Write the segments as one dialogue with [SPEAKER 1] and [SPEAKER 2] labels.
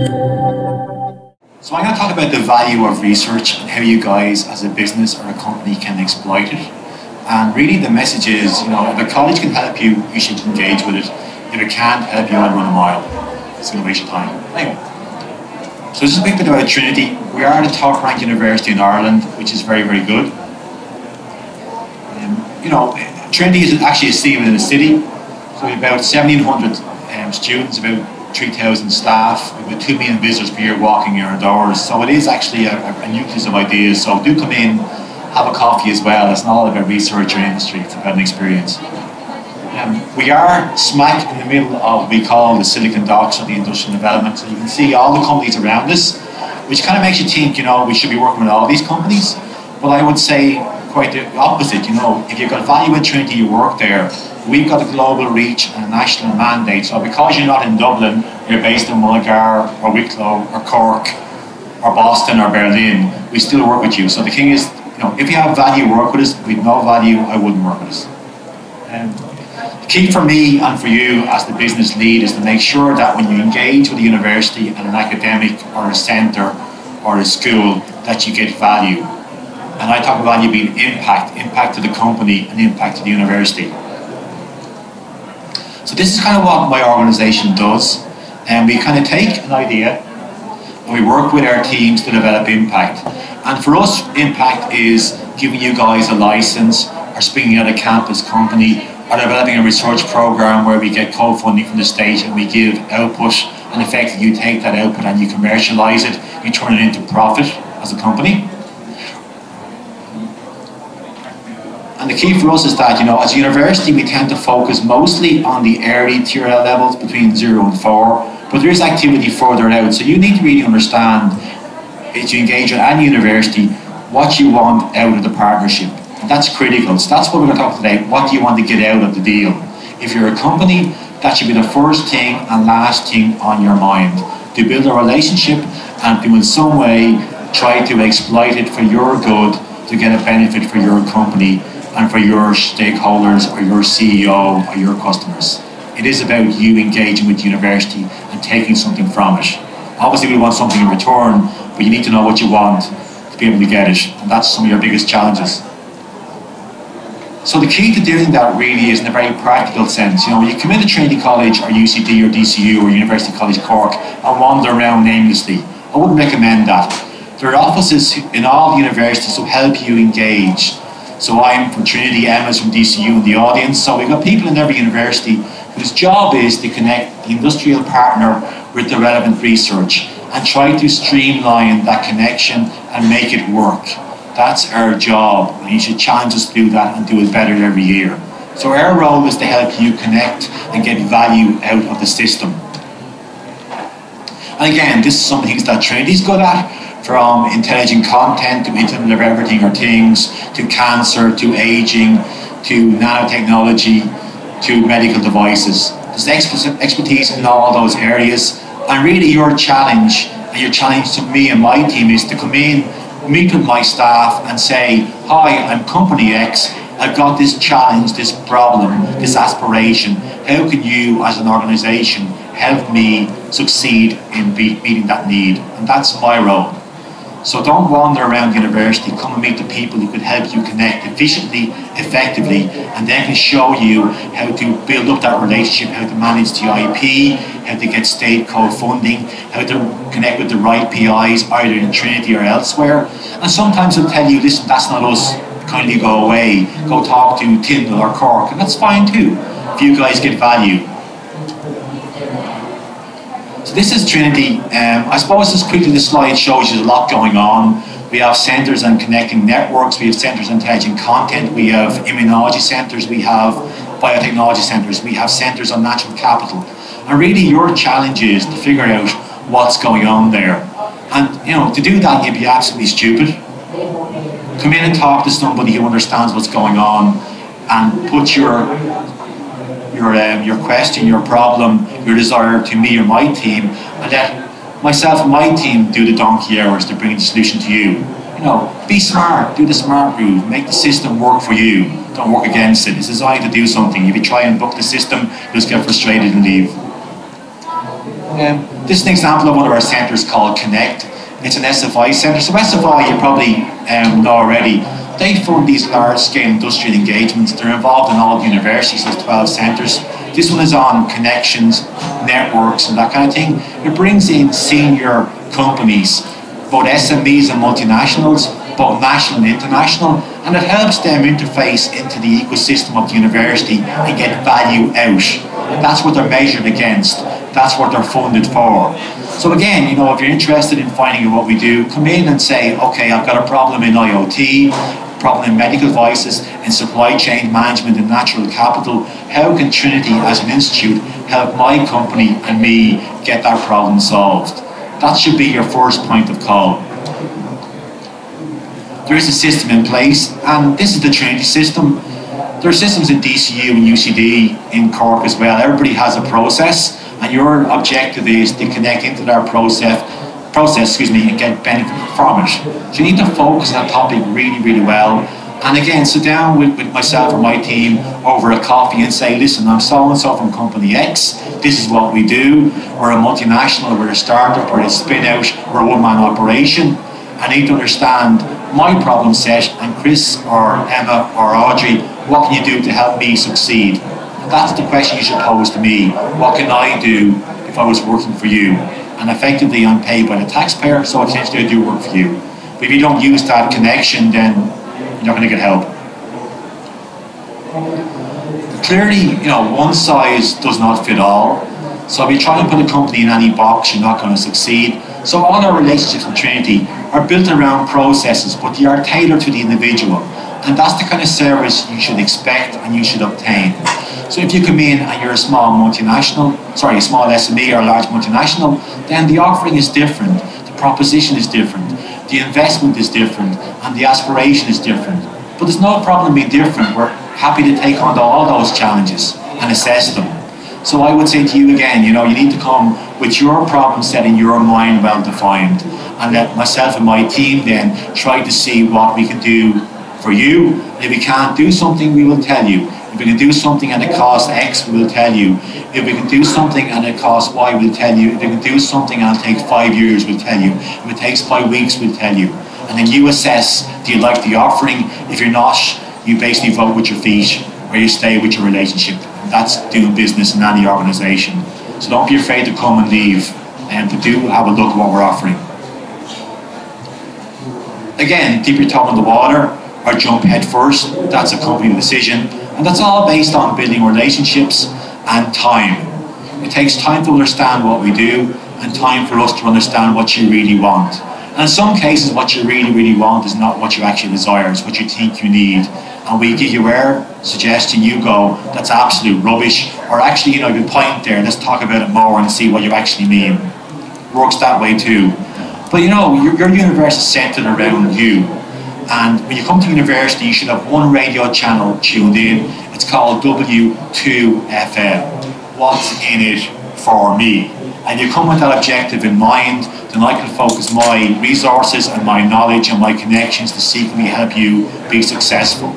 [SPEAKER 1] So I'm going to talk about the value of research and how you guys as a business or a company can exploit it. And really the message is, if a college can help you, you should engage with it. If it can't help you, I'd run a mile. It's going to waste your time. Anyway, so this is a bit about Trinity. We are the top ranked university in Ireland, which is very, very good. Trinity is actually a city within a city. So we have about 1,700 students, about 3,000 staff, with 2 million visitors per year walking our doors. So it is actually a nucleus of ideas. So do come in, have a coffee as well. It's not all about research or industry, it's about an experience. We are smack in the middle of what we call the Silicon Docks of the industrial development. So you can see all the companies around us, which kind of makes you think, we should be working with all these companies. But I would say quite the opposite. If you've got value in Trinity, you work there. We've got a global reach and a national mandate. So because you're not in Dublin, you're based in Mulgar or Wicklow or Cork or Boston or Berlin, we still work with you. So the thing is, if you have value, work with us. If we have no value, I wouldn't work with us. The key for me and for you as the business lead is to make sure that when you engage with a university and an academic or a centre or a school, that you get value. And I talk about value being impact to the company and impact to the university. So this is kind of what my organisation does. And we kind of take an idea and we work with our teams to develop impact. And for us, impact is giving you guys a license or speaking at a campus company or developing a research program where we get co-funding from the state and we give output, and effectively you take that output and you commercialise it, you turn it into profit as a company. And the key for us is that, as a university, we tend to focus mostly on the early tier levels between 0 and 4, but there is activity further out. So you need to really understand, as you engage with any university, what you want out of the partnership. And that's critical. So that's what we're going to talk today. What do you want to get out of the deal? If you're a company, that should be the first thing and last thing on your mind. To build a relationship and to in some way try to exploit it for your good, to get a benefit for your company and for your stakeholders or your CEO or your customers. It is about you engaging with the university and taking something from it. Obviously we want something in return, but you need to know what you want to be able to get it, and that's some of your biggest challenges. So the key to doing that really is in a very practical sense. When you come into Trinity College or UCD or DCU or University College Cork and wander around aimlessly, I wouldn't recommend that. There are offices in all the universities who help you engage. So I'm from Trinity, Emma's from DCU in the audience. So we've got people in every university whose job is to connect the industrial partner with the relevant research and try to streamline that connection and make it work. That's our job, and you should challenge us to do that and do it better every year. So our role is to help you connect and get value out of the system. And again, this is some things that Trinity's good at, from intelligent content to Internet of Everything or Things, to cancer, to aging, to nanotechnology, to medical devices. There's expertise in all those areas, and really your challenge to me and my team is to come in, meet with my staff and say, hi, I'm company X, I've got this challenge, this problem, this aspiration. How can you as an organisation help me succeed in meeting that need? And that's my role. So don't wander around university, come and meet the people who can help you connect efficiently, effectively, and then can show you how to build up that relationship, how to manage the IP, how to get state co-funding, how to connect with the right PIs either in Trinity or elsewhere. And sometimes they'll tell you, listen, that's not us, kindly go away, go talk to Tyndall or Cork, and that's fine too, if you guys get value. So this is Trinity. I suppose just quickly the slide shows you a lot going on. We have centres on connecting networks, we have centres on intelligent content, we have immunology centres, we have biotechnology centres, we have centres on natural capital. And really your challenge is to figure out what's going on there. And to do that you'd be absolutely stupid. Come in and talk to somebody who understands what's going on and put your question, your problem, your desire to me or my team, and let myself and my team do the donkey hours to bring the solution to you. Be smart, do the smart move, make the system work for you, don't work against it. It's designed to do something. If you try and book the system, you'll just get frustrated and leave. This is an example of one of our centres called Connect. It's an SFI centre. So SFI, you probably know already, they fund these large-scale industrial engagements. They're involved in all the universities, there's 12 centres. This one is on connections, networks, and that kind of thing. It brings in senior companies, both SMEs and multinationals, both national and international, and it helps them interface into the ecosystem of the university and get value out. And that's what they're measured against. That's what they're funded for. So again, you know, if you're interested in finding out what we do, come in and say, okay, I've got a problem in IoT, problem in medical devices, in supply chain management and natural capital. How can Trinity as an institute help my company and me get that problem solved? That should be your first point of call. There is a system in place, and this is the Trinity system. There are systems in DCU and UCD in Cork as well. Everybody has a process, and your objective is to connect into that process, and get benefit from it. So you need to focus on that topic really, really well. And again, sit down with myself and my team over a coffee and say, listen, I'm so-and-so from company X, this is what we do. We're a multinational, we're a startup, we're a spin-out, we're a one-man operation. I need to understand my problem set, and Chris or Emma or Audrey, what can you do to help me succeed? That's the question you should pose to me. What can I do if I was working for you? And effectively I'm paid by the taxpayer, so essentially I do work for you. But if you don't use that connection, then you're not going to get help. Clearly, you know, one size does not fit all. So if you try to put a company in any box, you're not going to succeed. So all our relationships with Trinity are built around processes, but they are tailored to the individual. And that's the kind of service you should expect and you should obtain. So if you come in and you're a small multinational, a small SME or a large multinational, then the offering is different, the proposition is different, the investment is different, and the aspiration is different. But there's no problem being different. We're happy to take on all those challenges and assess them. So I would say to you again, you know, you need to come with your problem set in your mind well defined, and let myself and my team then try to see what we can do for you. And if we can't do something, we will tell you. If we can do something and it costs X, we will tell you. If we can do something and it costs Y, we'll tell you. If we can do something and it takes 5 years, we'll tell you. If it takes 5 weeks, we'll tell you. And then you assess, do you like the offering? If you're not, you basically vote with your feet, or you stay with your relationship. And that's doing business in any organisation. So don't be afraid to come and leave, but do have a look at what we're offering. Again, dip your toe in the water or jump head first. That's a company decision. And that's all based on building relationships and time. It takes time to understand what we do and time for us to understand what you really want. And in some cases, what you really, really want is not what you actually desire, it's what you think you need. And we give you our suggestion, you go, that's absolute rubbish. Or actually, you know, you point there, let's talk about it more and see what you actually mean. Works that way too. But you know, your universe is centered around you. And when you come to university, you should have one radio channel tuned in. It's called W2FM. What's in it for me? And you come with that objective in mind, then I can focus my resources and my knowledge and my connections to secretly help you be successful.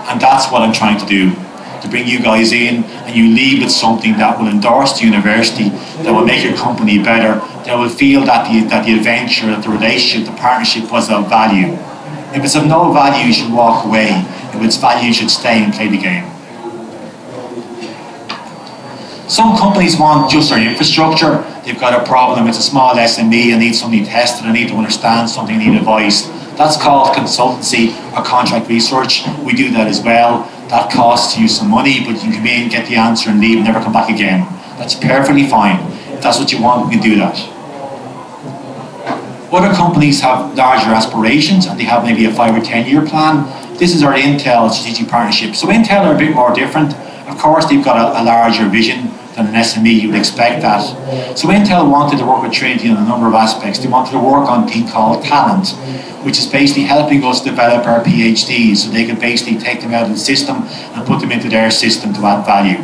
[SPEAKER 1] And that's what I'm trying to do, to bring you guys in and you leave with something that will endorse the university, that will make your company better, that will feel that the adventure, that the relationship, the partnership was of value. If it's of no value, you should walk away. If it's value, you should stay and play the game. Some companies want just their infrastructure. They've got a problem, it's a small SME, I need something tested, I need to understand something, I need advice. That's called consultancy or contract research. We do that as well. That costs you some money, but you can come in, get the answer and leave and never come back again. That's perfectly fine. If that's what you want, we can do that. Other companies have larger aspirations and they have maybe a 5 or 10 year plan. This is our Intel strategic partnership. So Intel are a bit more different. Of course, they've got a larger vision than an SME, you would expect that. So Intel wanted to work with Trinity on a number of aspects. They wanted to work on a thing called talent, which is basically helping us develop our PhDs so they can basically take them out of the system and put them into their system to add value.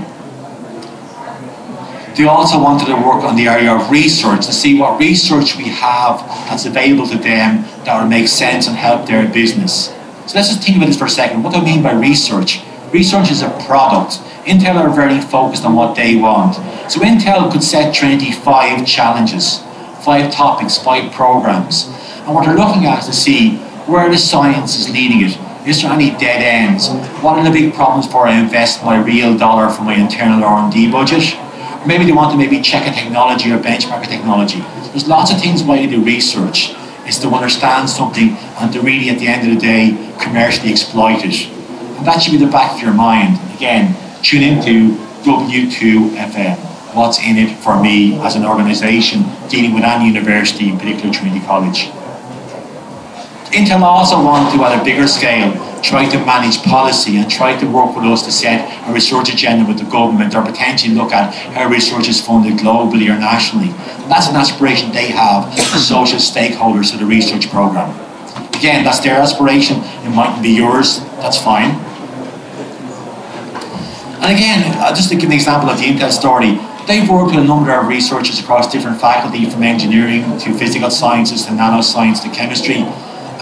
[SPEAKER 1] They also wanted to work on the area of research to see what research we have that's available to them that will make sense and help their business. So let's just think about this for a second. What do I mean by research? Research is a product. Intel are very focused on what they want. So Intel could set Trinity 5 challenges, 5 topics, 5 programs. And what they're looking at is to see where the science is leading it. Is there any dead ends? What are the big problems before I invest my real dollar from my internal R&D budget? Or maybe they want to maybe check a technology or benchmark a technology. There's lots of things why you do research. Is to understand something and to really, at the end of the day, commercially exploit it. And that should be the back of your mind. Again, tune into W2FM. What's in it for me as an organisation dealing with any university, in particular Trinity College. Intel also want to, at a bigger scale, try to manage policy and try to work with us to set a research agenda with the government, or potentially look at how research is funded globally or nationally. And that's an aspiration they have as social stakeholders to the research programme. Again, that's their aspiration, it mightn't be yours, that's fine. And again, just to give an example of the Intel story, they've worked with a number of researchers across different faculty, from engineering to physical sciences to nanoscience to chemistry,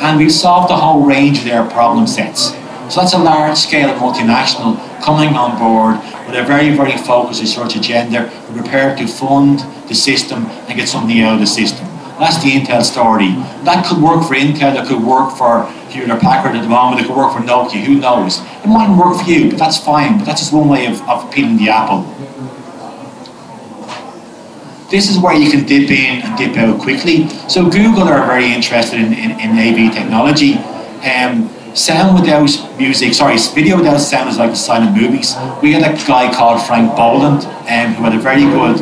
[SPEAKER 1] and we've solved a whole range of their problem sets. So that's a large-scale multinational coming on board with a very, very focused research agenda. We're prepared to fund the system and get something out of the system. That's the Intel story. That could work for Intel, that could work for Hewlett Packard at the moment, it could work for Nokia, who knows? It mightn't work for you, but that's fine. But that's just one way of peeling the apple. This is where you can dip in and dip out quickly. So Google are very interested in AV technology. Sound without music, sorry, video without sound is like the silent movies. We had a guy called Frank Boland who had a very good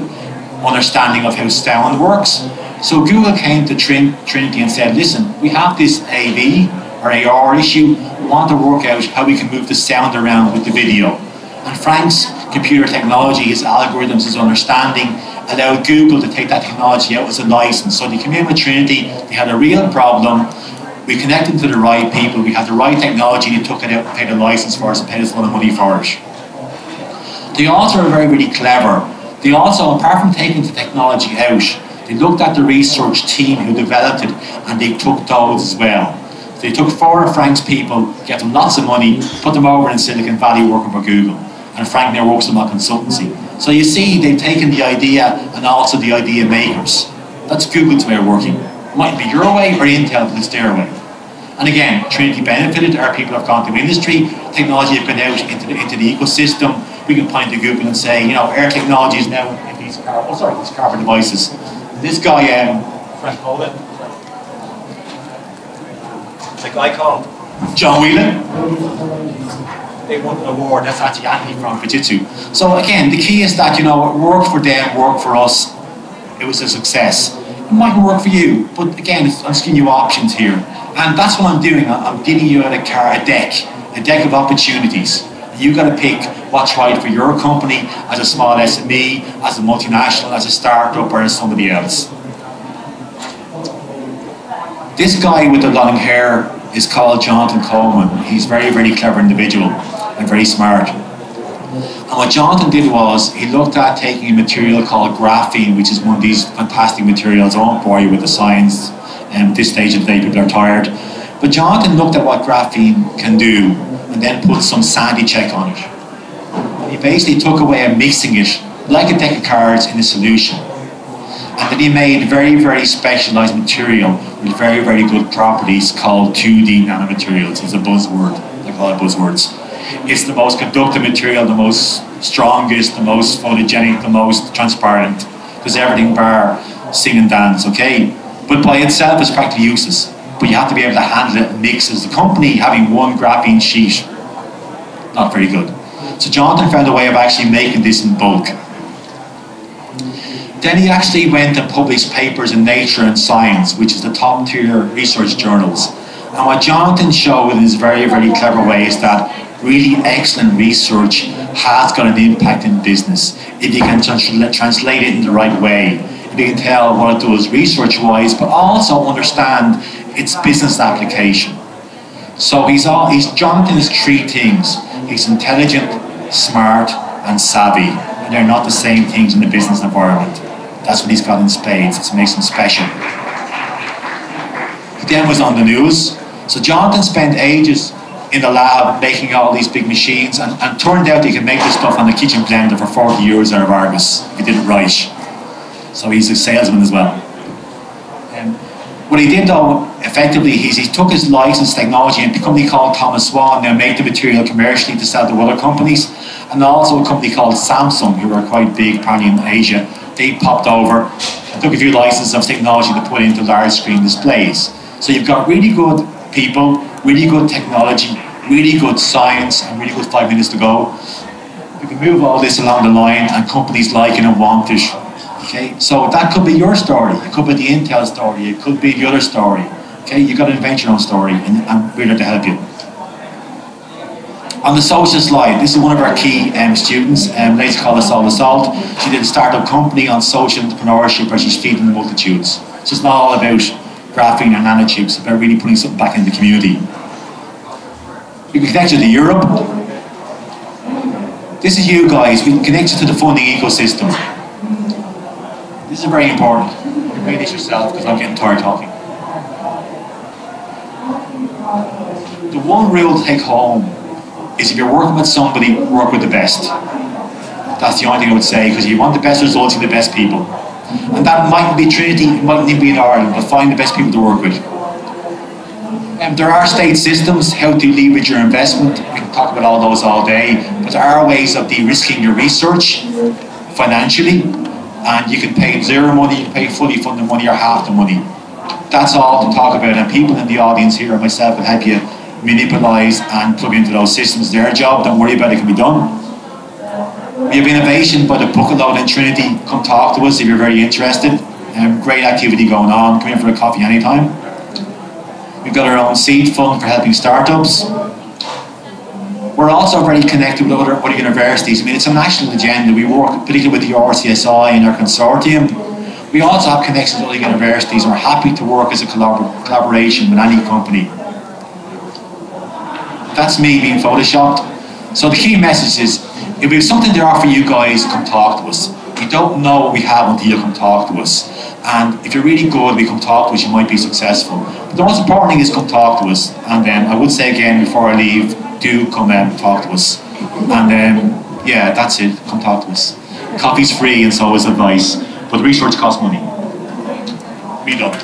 [SPEAKER 1] understanding of how sound works. So Google came to Trinity and said, listen, we have this AV or AR issue. We want to work out how we can move the sound around with the video. And Frank's computer technology, his algorithms, his understanding allowed Google to take that technology out as a license. So they came in with Trinity, they had a real problem, we connected to the right people, we had the right technology, they took it out and paid a license for us and paid us a lot of money for it. They also are very, really clever. They also, apart from taking the technology out, they looked at the research team who developed it and they took those as well. So they took 4 of Frank's people, get them lots of money, put them over in Silicon Valley working for Google. And Frank now works in my consultancy. So you see, they've taken the idea and also the idea makers. That's Google's way of working. It might be your way or Intel, but it's their way. And again, Trinity benefited, our people have gone to industry, technology has gone out into the ecosystem. We can point to Google and say, you know, our technology is now in these carbon devices. This guy, Frank Boland, the guy called John Whelan. They won an award, that's actually Anthony from Fujitsu. So again, the key is that, you know, it worked for them, worked for us, it was a success. It mightn't work for you, but again, I'm just giving you options here. And that's what I'm doing, I'm giving you a deck of opportunities. You've got to pick what's right for your company, as a small SME, as a multinational, as a startup, or as somebody else. This guy with the long hair is called Jonathan Coleman. He's a very, very clever individual and very smart. And what Jonathan did was, he looked at taking a material called graphene, which is one of these fantastic materials. I won't bore you with the science, at this stage of the day people are tired. But Jonathan looked at what graphene can do and then put some sanity check on it. He basically took away and mixing it like a deck of cards in a solution. And then he made very, very specialised material with very, very good properties called 2D nanomaterials. It's a buzzword, like a lot of buzzwords. It's the most conductive material, the most strongest, the most photogenic, the most transparent. Does everything bar sing and dance, okay? But by itself it's practically useless. But you have to be able to handle it and mix. As a company, having one graphene sheet, not very good. So Jonathan found a way of actually making this in bulk. Then he actually went and published papers in Nature and Science, which is the top tier research journals. And what Jonathan showed in his very, very clever way is that really excellent research has got an impact in business. If you can translate it in the right way, if you can tell what it does research-wise, but also understand its business application. So Jonathan is 3 things. He's intelligent, smart, and savvy. And they're not the same things in the business environment. That's what he's got in spades. It makes him special. He then was on the news. So Jonathan spent ages in the lab making all these big machines, and turned out he could make this stuff on the kitchen blender for 40 euros out of Argos if he did it right. So he's a salesman as well. What he did though, effectively, he took his licensed technology and a company called Thomas Swan now make the material commercially to sell to other companies, and also a company called Samsung, who are quite big apparently in Asia. They popped over and took a few licenses of technology to put into large screen displays. So you've got really good people, really good technology, really good science, and really good 5 minutes to go. You can move all this along the line, and companies like it and want it. Okay, so that could be your story. It could be the Intel story. It could be the other story. Okay, you've got to invent your own story, and we're there to help you. On the social slide, this is one of our key students, lady called Assault Assault. She did a startup company on social entrepreneurship where she's feeding the multitudes. So it's not all about graphene or nanochips, it's about really putting something back in the community. We can connect you to Europe. This is you guys. We can connect you to the funding ecosystem. This is very important. You read this yourself because I'm getting tired talking. The one rule to take home is if you're working with somebody, work with the best. That's the only thing I would say, because you want the best results in the best people. And that mightn't be Trinity, it mightn't even be in Ireland, but find the best people to work with. There are state systems, how to leverage your investment. We can talk about all those all day, but there are ways of de-risking your research financially, and you can pay zero money, you can pay fully funded money or half the money. That's all to talk about, and people in the audience here, myself, will help you manipulise and plug into those systems. Their job, don't worry about it, it can be done. We have innovation by the bucket load in Trinity. Come talk to us if you're very interested. Great activity going on. Come in for a coffee anytime. We've got our own seed fund for helping startups. We're also very connected with other universities. I mean, it's a national agenda. We work particularly with the RCSI and our consortium. We also have connections with other universities, and we're happy to work as a collaboration with any company. That's me being photoshopped. So the key message is, if we have something to offer you guys, come talk to us. We don't know what we have until you come talk to us. And if you're really good, we come talk to us, you might be successful. But the most important thing is come talk to us. And I would say again before I leave, do come and talk to us. And yeah, that's it, come talk to us. Coffee's free and so is advice, but research costs money. Be done.